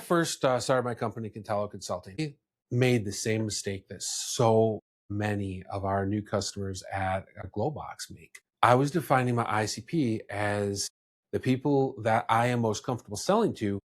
first started my company, Contello Consulting, I made the same mistake that so many of our new customers at Glowbox make. I was defining my ICP as the people that I am most comfortable selling to,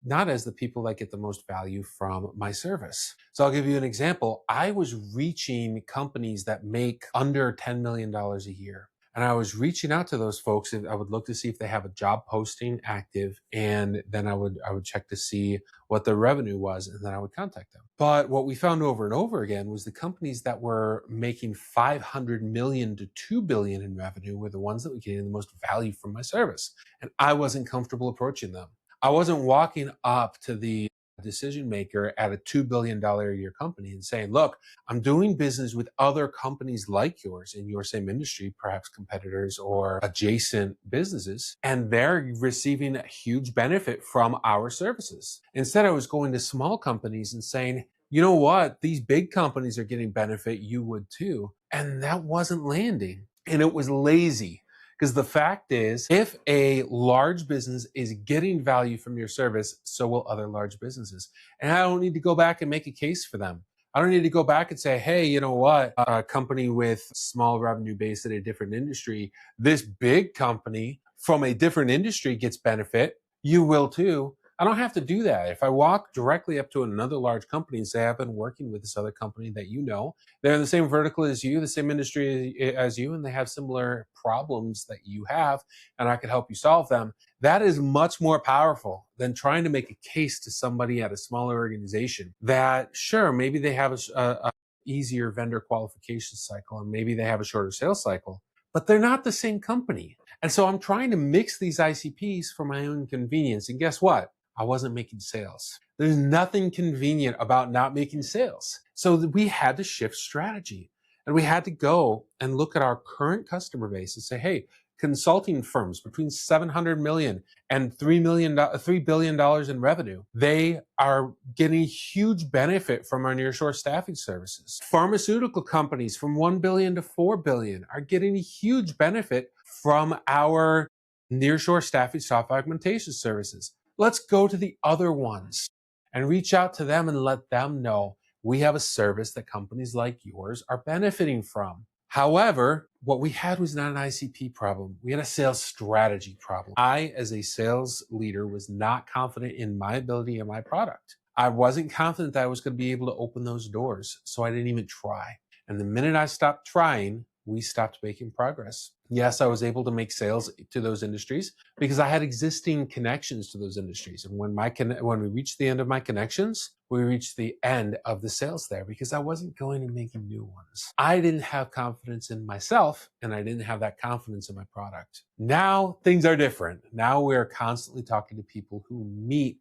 not as the people that get the most value from my service. So I'll give you an example. I was reaching companies that make under $10 million a year. And I was reaching out to those folks, and I would look to see if they have a job posting active, and then I would check to see what their revenue was, and then I would contact them. But what we found over and over again was the companies that were making 500 million to 2 billion in revenue were the ones that were getting the most value from my service. And I wasn't comfortable approaching them. I wasn't walking up to the decision maker at a $2 billion a year company and saying, look, I'm doing business with other companies like yours in your same industry, perhaps competitors or adjacent businesses, and they're receiving a huge benefit from our services. Instead, I was going to small companies and saying, you know what, these big companies are getting benefit, you would too. And that wasn't landing. And it was lazy. Because the fact is, if a large business is getting value from your service, so will other large businesses. And I don't need to go back and make a case for them. I don't need to go back and say, hey, you know what? A company with small revenue base in a different industry, this big company from a different industry gets benefit. You will too. I don't have to do that. If I walk directly up to another large company and say, I've been working with this other company that you know, they're in the same vertical as you, the same industry as you, and they have similar problems that you have, and I can help you solve them. That is much more powerful than trying to make a case to somebody at a smaller organization that, sure, maybe they have a easier vendor qualification cycle, and maybe they have a shorter sales cycle, but they're not the same company. And so I'm trying to mix these ICPs for my own convenience. And guess what? I wasn't making sales. There's nothing convenient about not making sales. So we had to shift strategy, and we had to go and look at our current customer base and say, hey, consulting firms between 700 million and $3 billion in revenue, they are getting huge benefit from our nearshore staffing services. Pharmaceutical companies from 1 billion to 4 billion are getting a huge benefit from our nearshore staffing software augmentation services. Let's go to the other ones and reach out to them and let them know we have a service that companies like yours are benefiting from. However, what we had was not an ICP problem. We had a sales strategy problem. I, as a sales leader, was not confident in my ability and my product. I wasn't confident that I was going to be able to open those doors, so I didn't even try. And the minute I stopped trying, we stopped making progress. Yes, I was able to make sales to those industries because I had existing connections to those industries. And when we reached the end of my connections, we reached the end of the sales there because I wasn't going and making new ones. I didn't have confidence in myself, and I didn't have that confidence in my product. Now things are different. Now we're constantly talking to people who meet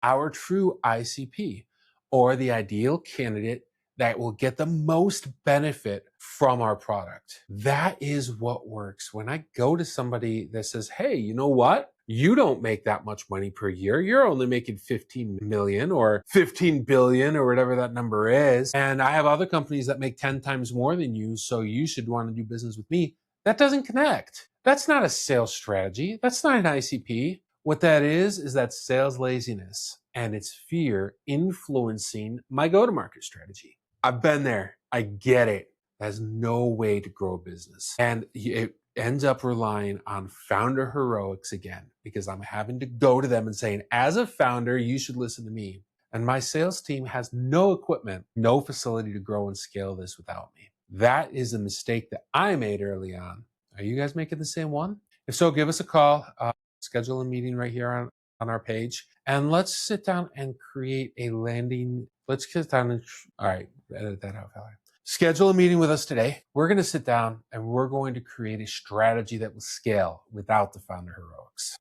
our true ICP, or the ideal candidate that will get the most benefit from our product. That is what works. When I go to somebody that says, hey, you know what? You don't make that much money per year. You're only making 15 million or 15 billion or whatever that number is. And I have other companies that make 10 times more than you, so you should want to do business with me. That doesn't connect. That's not a sales strategy. That's not an ICP. What that is that sales laziness, and it's fear influencing my go-to-market strategy. I've been there. I get it. There's no way to grow a business. And it ends up relying on founder heroics again, because I'm having to go to them and saying, as a founder, you should listen to me. And my sales team has no equipment, no facility to grow and scale this without me. That is a mistake that I made early on. Are you guys making the same one? If so, give us a call. Schedule a meeting right here on our page, and let's sit down and create a landing. Let's sit down and, all right, edit that out, Valerie. Schedule a meeting with us today. We're going to sit down and we're going to create a strategy that will scale without the founder heroics.